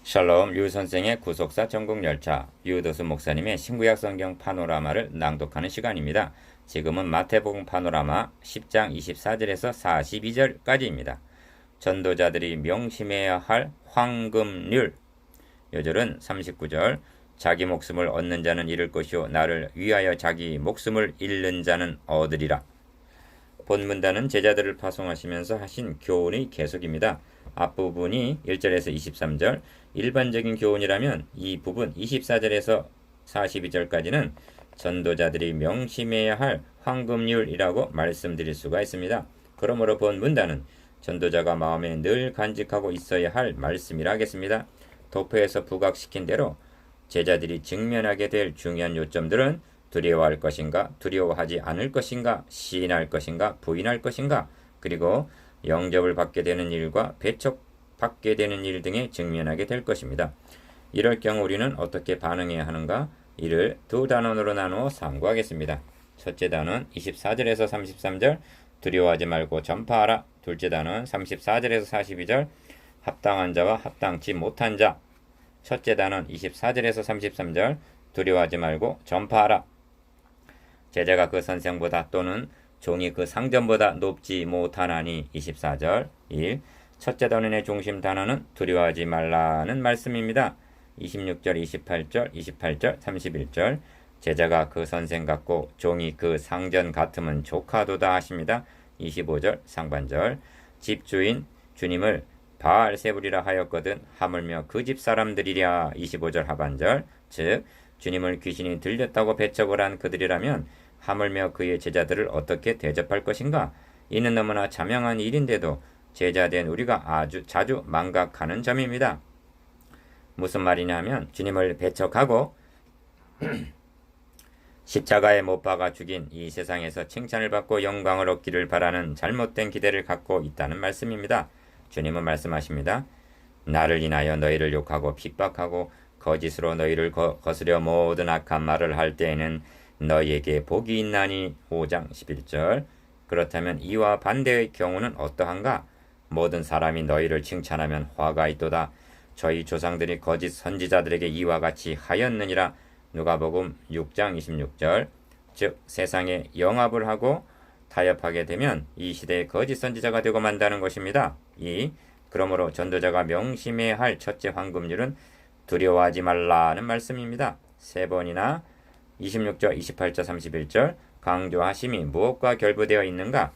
샬롬 류 선생의 구속사 전국열차 유도수 목사님의 신구약 성경 파노라마를 낭독하는 시간입니다. 지금은 마태복음 파노라마 10장 24절에서 42절까지입니다. 전도자들이 명심해야 할 황금률. 요절은 39절 자기 목숨을 얻는 자는 잃을 것이요 나를 위하여 자기 목숨을 잃는 자는 얻으리라. 본문단은 제자들을 파송하시면서 하신 교훈의 계속입니다. 앞부분이 1절에서 23절, 일반적인 교훈이라면 이 부분 24절에서 42절까지는 전도자들이 명심해야 할 황금률이라고 말씀드릴 수가 있습니다. 그러므로 본문단은 전도자가 마음에 늘 간직하고 있어야 할 말씀이라 하겠습니다. 도표에서 부각시킨 대로 제자들이 직면하게 될 중요한 요점들은 두려워할 것인가, 두려워하지 않을 것인가, 시인할 것인가, 부인할 것인가, 그리고 영접을 받게 되는 일과 배척받게 되는 일 등에 직면하게 될 것입니다. 이럴 경우 우리는 어떻게 반응해야 하는가? 이를 두 단원으로 나누어 상고하겠습니다. 첫째 단원 24절에서 33절 두려워하지 말고 전파하라. 둘째 단원 34절에서 42절 합당한 자와 합당치 못한 자. 첫째 단원 24절에서 33절 두려워하지 말고 전파하라. 제자가 그 선생보다 또는 종이 그 상전보다 높지 못하나니 24절 1. 첫째 단원의 중심 단어는 두려워하지 말라는 말씀입니다. 26절 28절 31절 제자가 그 선생 같고 종이 그 상전 같으면 조카도다 하십니다. 25절 상반절 집주인 주님을 바알세불이라 하였거든 하물며 그 집 사람들이랴. 25절 하반절 즉 주님을 귀신이 들렸다고 배척을 한 그들이라면 하물며 그의 제자들을 어떻게 대접할 것인가? 이는 너무나 자명한 일인데도 제자된 우리가 아주 자주 망각하는 점입니다. 무슨 말이냐 하면 주님을 배척하고 십자가에 못 박아 죽인 이 세상에서 칭찬을 받고 영광을 얻기를 바라는 잘못된 기대를 갖고 있다는 말씀입니다. 주님은 말씀하십니다. 나를 인하여 너희를 욕하고 핍박하고 거짓으로 너희를 거스려 모든 악한 말을 할 때에는 너희에게 복이 있나니. 5장 11절 그렇다면 이와 반대의 경우는 어떠한가? 모든 사람이 너희를 칭찬하면 화가 있도다. 저희 조상들이 거짓 선지자들에게 이와 같이 하였느니라. 누가복음 6장 26절 즉 세상에 영합을 하고 타협하게 되면 이 시대의 거짓 선지자가 되고 만다는 것입니다. 그러므로 전도자가 명심해야 할 첫째 황금률은 두려워하지 말라는 말씀입니다. 세 번이나 26절, 28절, 31절 강조하심이 무엇과 결부되어 있는가?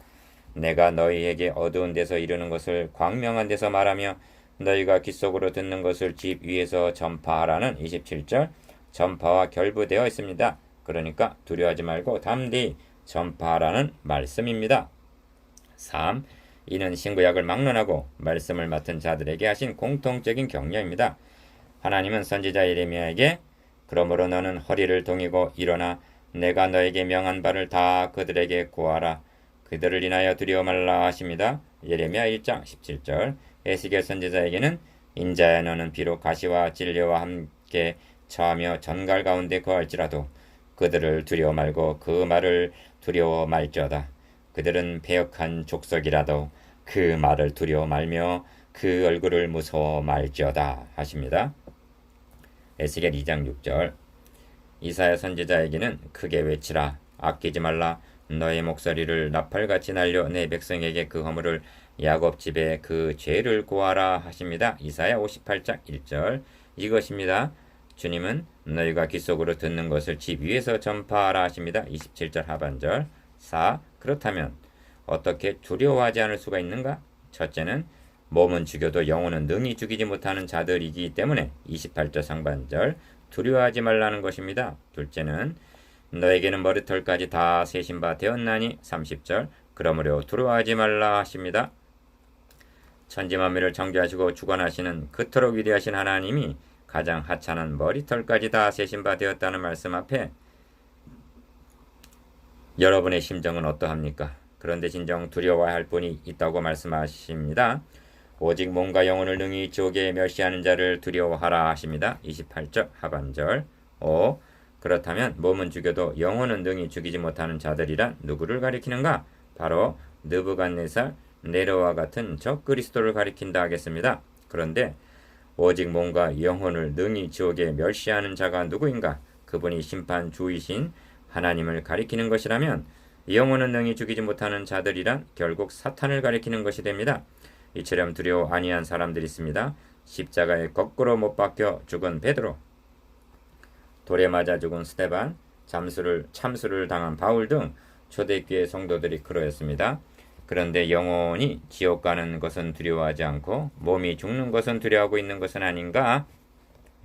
내가 너희에게 어두운 데서 이르는 것을 광명한 데서 말하며 너희가 귓속으로 듣는 것을 집 위에서 전파하라는 27절 전파와 결부되어 있습니다. 그러니까 두려워하지 말고 담대히 전파하라는 말씀입니다. 3. 이는 신구약을 막론하고 말씀을 맡은 자들에게 하신 공통적인 격려입니다. 하나님은 선지자 예레미야에게 그러므로 너는 허리를 동이고 일어나 내가 너에게 명한 바를 다 그들에게 고하라. 그들을 인하여 두려워 말라 하십니다. 예레미야 1장 17절 에스겔 선지자에게는 인자야 너는 비록 가시와 진려와 함께 처하며 전갈 가운데 거할지라도 그들을 두려워 말고 그 말을 두려워 말지어다. 그들은 배역한 족속이라도 그 말을 두려워 말며 그 얼굴을 무서워 말지어다 하십니다. 에스겔 2장 6절 이사야 선지자에게는 크게 외치라. 아끼지 말라. 너의 목소리를 나팔같이 날려 내 백성에게 그 허물을 야곱 집에 그 죄를 고하라 하십니다. 이사야 58장 1절 이것입니다. 주님은 너희가 귓속으로 듣는 것을 집 위에서 전파하라 하십니다. 27절 하반절 4. 그렇다면 어떻게 두려워하지 않을 수가 있는가? 첫째는 몸은 죽여도 영혼은 능히 죽이지 못하는 자들이기 때문에 28절 상반절 두려워하지 말라는 것입니다. 둘째는 너에게는 머리털까지 다 세신 바 되었나니 30절 그러므로 두려워하지 말라 하십니다. 천지만물을 창조하시고 주관하시는 그토록 위대하신 하나님이 가장 하찮은 머리털까지 다 세신 바 되었다는 말씀 앞에 여러분의 심정은 어떠합니까? 그런데 진정 두려워할 분이 있다고 말씀하십니다. 오직 몸과 영혼을 능히 지옥에 멸시하는 자를 두려워하라 하십니다. 28절 하반절 5. 그렇다면 몸은 죽여도 영혼은 능히 죽이지 못하는 자들이란 누구를 가리키는가? 바로 느부갓네살, 네로와 같은 적 그리스도를 가리킨다 하겠습니다. 그런데 오직 몸과 영혼을 능히 지옥에 멸시하는 자가 누구인가? 그분이 심판주이신 하나님을 가리키는 것이라면 영혼은 능히 죽이지 못하는 자들이란 결국 사탄을 가리키는 것이 됩니다. 이처럼 두려워 아니한 사람들이 있습니다. 십자가에 거꾸로 못 박혀 죽은 베드로, 돌에 맞아 죽은 스데반, 참수를 당한 바울 등 초대교회 성도들이 그러했습니다. 그런데 영혼이 지옥 가는 것은 두려워하지 않고 몸이 죽는 것은 두려워하고 있는 것은 아닌가?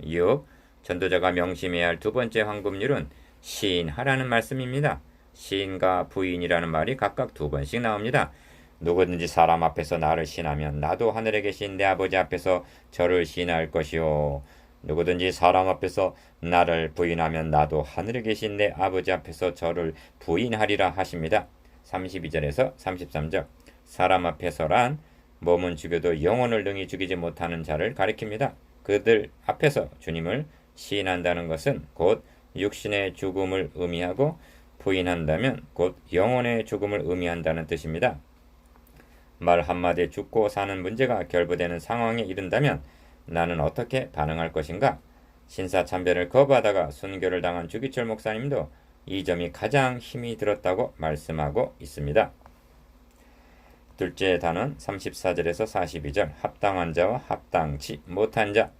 6. 전도자가 명심해야 할 두 번째 황금률은 시인하라는 말씀입니다. 시인과 부인이라는 말이 각각 두 번씩 나옵니다. 누구든지 사람 앞에서 나를 시인하면 나도 하늘에 계신 내 아버지 앞에서 저를 시인할 것이요. 누구든지 사람 앞에서 나를 부인하면 나도 하늘에 계신 내 아버지 앞에서 저를 부인하리라 하십니다. 32절에서 33절. 사람 앞에서란 몸은 죽여도 영혼을 능히 죽이지 못하는 자를 가리킵니다. 그들 앞에서 주님을 시인한다는 것은 곧 육신의 죽음을 의미하고 부인한다면 곧 영혼의 죽음을 의미한다는 뜻입니다. 말 한마디에 죽고 사는 문제가 결부되는 상황에 이른다면 나는 어떻게 반응할 것인가? 신사참배를 거부하다가 순교를 당한 주기철 목사님도 이 점이 가장 힘이 들었다고 말씀하고 있습니다. 둘째 단원 34절에서 42절. 합당한 자와 합당치 못한 자.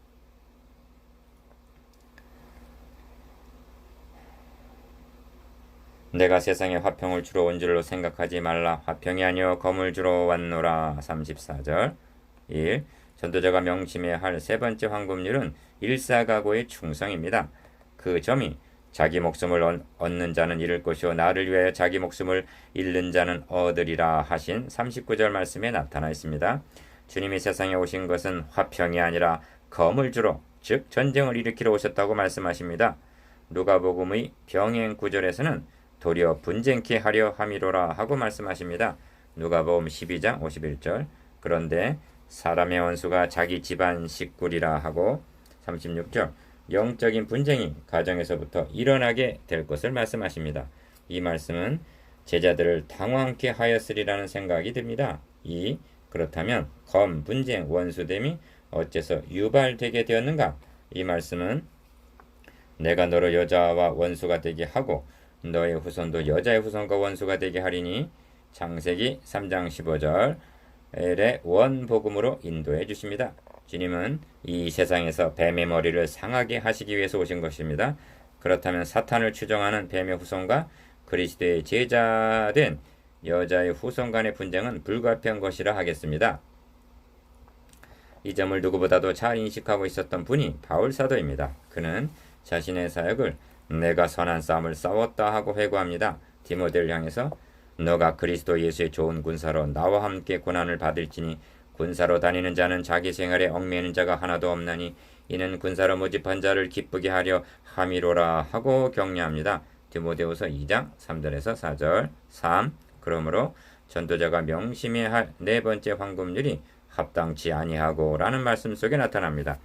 내가 세상에 화평을 주러 온 줄로 생각하지 말라. 화평이 아니요 검을 주러 왔노라. 34절. 1. 전도자가 명심해야 할 세 번째 황금률은 일사각오의 충성입니다. 그 점이 자기 목숨을 얻는 자는 잃을 것이요 나를 위하여 자기 목숨을 잃는 자는 얻으리라 하신 39절 말씀에 나타나 있습니다. 주님이 세상에 오신 것은 화평이 아니라 검을 주러, 즉 전쟁을 일으키러 오셨다고 말씀하십니다. 누가복음의 병행 9절에서는 도리어 분쟁케 하려 함이로라 하고 말씀하십니다. 누가복음 12장 51절. 그런데 사람의 원수가 자기 집안 식구리라 하고 36절. 영적인 분쟁이 가정에서부터 일어나게 될 것을 말씀하십니다. 이 말씀은 제자들을 당황케 하였으리라는 생각이 듭니다. 그렇다면 검, 분쟁, 원수됨이 어째서 유발되게 되었는가? 이 말씀은 내가 너를 여자와 원수가 되게 하고 너의 후손도 여자의 후손과 원수가 되게 하리니 창세기 3장 15절의 원복음으로 인도해 주십니다. 주님은 이 세상에서 뱀의 머리를 상하게 하시기 위해서 오신 것입니다. 그렇다면 사탄을 추종하는 뱀의 후손과 그리스도의 제자된 여자의 후손 간의 분쟁은 불가피한 것이라 하겠습니다. 이 점을 누구보다도 잘 인식하고 있었던 분이 바울 사도입니다. 그는 자신의 사역을 내가 선한 싸움을 싸웠다 하고 회고합니다. 디모데를 향해서 너가 그리스도 예수의 좋은 군사로 나와 함께 고난을 받을지니 군사로 다니는 자는 자기 생활에 얽매이는 자가 하나도 없나니 이는 군사로 모집한 자를 기쁘게 하려 함이로라 하고 격려합니다. 디모데후서 2장 3절에서 4절. 3. 그러므로 전도자가 명심해야 할 네 번째 황금률이 합당치 아니하고 라는 말씀 속에 나타납니다.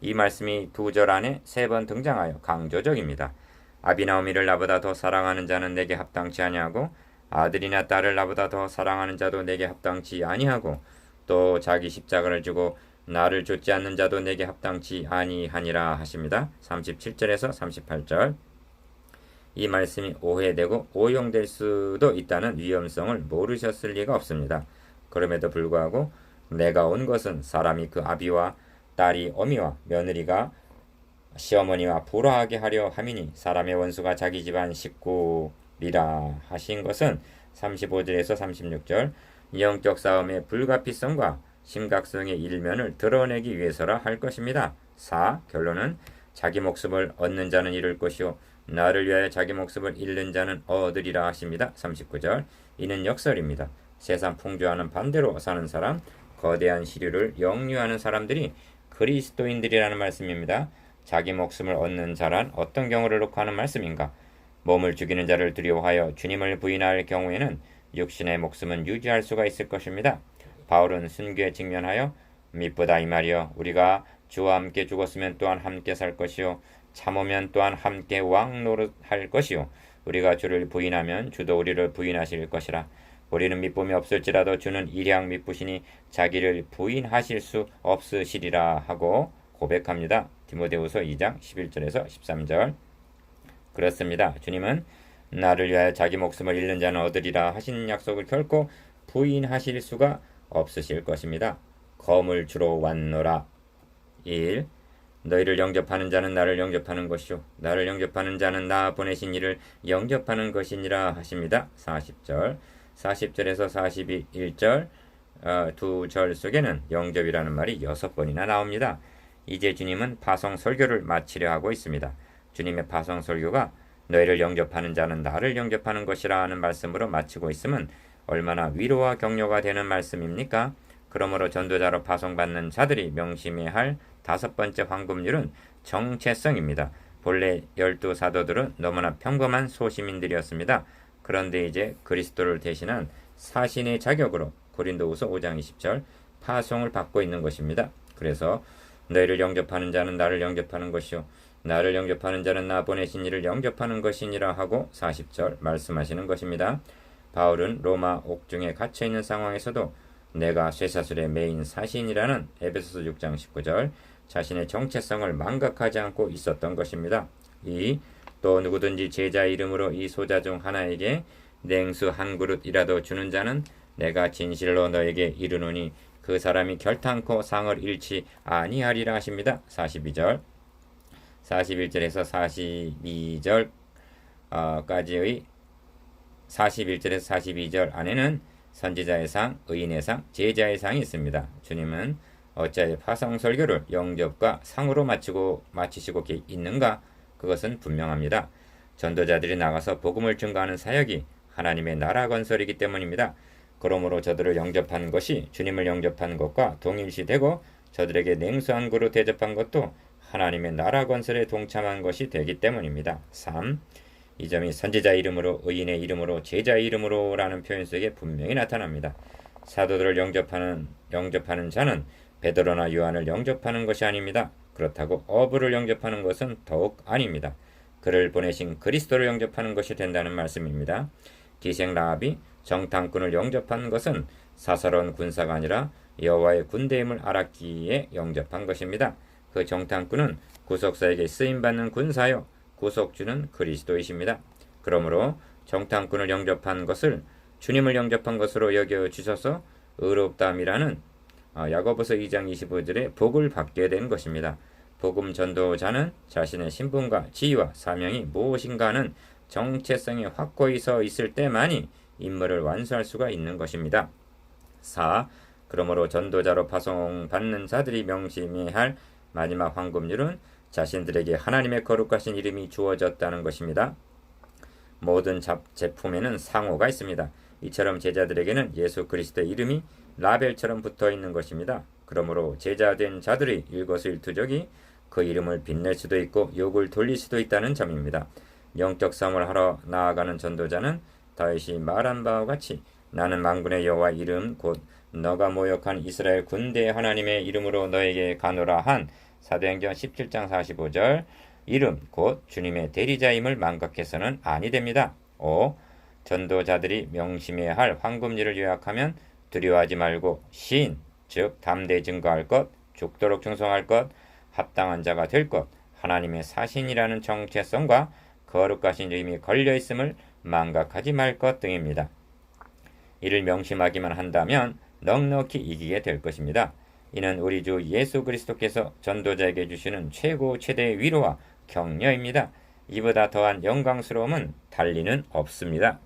이 말씀이 두 절 안에 세 번 등장하여 강조적입니다. 아비나오미를 나보다 더 사랑하는 자는 내게 합당치 아니하고 아들이나 딸을 나보다 더 사랑하는 자도 내게 합당치 아니하고 또 자기 십자가를 지고 나를 좇지 않는 자도 내게 합당치 아니하니라 하십니다. 37절에서 38절. 이 말씀이 오해되고 오용될 수도 있다는 위험성을 모르셨을 리가 없습니다. 그럼에도 불구하고 내가 온 것은 사람이 그 아비와 딸이 어미와 며느리가 시어머니와 불화하게 하려 함이니 사람의 원수가 자기 집안 식구리라 하신 것은 35절에서 36절. 영적 싸움의 불가피성과 심각성의 일면을 드러내기 위해서라 할 것입니다. 4. 결론은 자기 목숨을 얻는 자는 잃을 것이요 나를 위하여 자기 목숨을 잃는 자는 얻으리라 하십니다. 39절. 이는 역설입니다. 세상 풍조와는 반대로 사는 사람, 거대한 시류를 역류하는 사람들이 그리스도인들이라는 말씀입니다. 자기 목숨을 얻는 자란 어떤 경우를 놓고 하는 말씀인가? 몸을 죽이는 자를 두려워하여 주님을 부인할 경우에는 육신의 목숨은 유지할 수가 있을 것입니다. 바울은 순교에 직면하여 미쁘다 이 말이여 우리가 주와 함께 죽었으면 또한 함께 살 것이요 참으면 또한 함께 왕 노릇할 것이요 우리가 주를 부인하면 주도 우리를 부인하실 것이라. 우리는 미쁨이 없을지라도 주는 일양 미쁘시니 자기를 부인하실 수 없으시리라 하고 고백합니다. 디모데후서 2장 11절에서 13절. 그렇습니다. 주님은 나를 위하여 자기 목숨을 잃는 자는 얻으리라 하신 약속을 결코 부인하실 수가 없으실 것입니다. 검을 주러 왔노라. 1. 너희를 영접하는 자는 나를 영접하는 것이요 나를 영접하는 자는 나 보내신 이를 영접하는 것이니라 하십니다. 40절 40절에서 41절 두 절 속에는 영접이라는 말이 6번이나 나옵니다. 이제 주님은 파송 설교를 마치려 하고 있습니다. 주님의 파송 설교가 너희를 영접하는 자는 나를 영접하는 것이라 하는 말씀으로 마치고 있으면 얼마나 위로와 격려가 되는 말씀입니까? 그러므로 전도자로 파송받는 자들이 명심해야 할 5번째 황금률은 정체성입니다. 본래 12사도들은 너무나 평범한 소시민들이었습니다. 그런데 이제 그리스도를 대신한 사신의 자격으로 고린도후서 5장 20절 파송을 받고 있는 것입니다. 그래서 너희를 영접하는 자는 나를 영접하는 것이요 나를 영접하는 자는 나 보내신 이를 영접하는 것이니라 하고 40절 말씀하시는 것입니다. 바울은 로마 옥중에 갇혀있는 상황에서도 내가 쇠사슬에 매인 사신이라는 에베소서 6장 19절 자신의 정체성을 망각하지 않고 있었던 것입니다. 또 누구든지 제자의 이름으로 이 소자 중 하나에게 냉수 한 그릇이라도 주는 자는 내가 진실로 너에게 이르노니 그 사람이 결탄코 상을 잃지 아니하리라 하십니다. 42절 41절에서 42절까지의 41절에서 42절 안에는 선지자의 상, 의인의 상, 제자의 상이 있습니다. 주님은 어찌하여 파송 설교를 영접과 상으로 마치시고 있는가? 그것은 분명합니다. 전도자들이 나가서 복음을 증거하는 사역이 하나님의 나라 건설이기 때문입니다. 그러므로 저들을 영접한 것이 주님을 영접한 것과 동일시되고 저들에게 냉수 한 그릇 대접한 것도 하나님의 나라 건설에 동참한 것이 되기 때문입니다. 3. 이 점이 선지자 이름으로 의인의 이름으로 제자의 이름으로 라는 표현 속에 분명히 나타납니다. 사도들을 영접하는 자는 베드로나 요한을 영접하는 것이 아닙니다. 그렇다고 어부를 영접하는 것은 더욱 아닙니다. 그를 보내신 그리스도를 영접하는 것이 된다는 말씀입니다. 기생 라합이 정탐꾼을 영접한 것은 사사로운 군사가 아니라 여호와의 군대임을 알았기에 영접한 것입니다. 그 정탐꾼은 구속사에게 쓰임받는 군사요 구속주는 그리스도이십니다. 그러므로 정탐꾼을 영접한 것을 주님을 영접한 것으로 여겨주셔서 의롭다함이라는 야고보서 2장 25절에 복을 받게 된 것입니다. 복음 전도자는 자신의 신분과 지위와 사명이 무엇인가 하는 정체성이 확고히 서 있을 때만이 임무를 완수할 수가 있는 것입니다. 4. 그러므로 전도자로 파송받는 자들이 명심해야 할 마지막 황금률은 자신들에게 하나님의 거룩하신 이름이 주어졌다는 것입니다. 모든 제품에는 상호가 있습니다. 이처럼 제자들에게는 예수 그리스도의 이름이 라벨처럼 붙어 있는 것입니다. 그러므로 제자된 자들의 일거수일투족이 그 이름을 빛낼 수도 있고 욕을 돌릴 수도 있다는 점입니다. 영적 싸움을 하러 나아가는 전도자는 다윗이 말한 바와 같이 나는 만군의 여호와 이름 곧 너가 모욕한 이스라엘 군대의 하나님의 이름으로 너에게 가노라 한 사도행전 17장 45절 이름 곧 주님의 대리자임을 망각해서는 아니 됩니다. 5. 전도자들이 명심해야 할 황금률을 요약하면 두려워하지 말고 시인 즉 담대히 증거할 것, 죽도록 충성할 것, 합당한 자가 될 것, 하나님의 사신이라는 정체성과 거룩하신 이름이 걸려있음을 망각하지 말 것 등입니다. 이를 명심하기만 한다면 넉넉히 이기게 될 것입니다. 이는 우리 주 예수 그리스도께서 전도자에게 주시는 최고 최대의 위로와 격려입니다. 이보다 더한 영광스러움은 달리는 없습니다.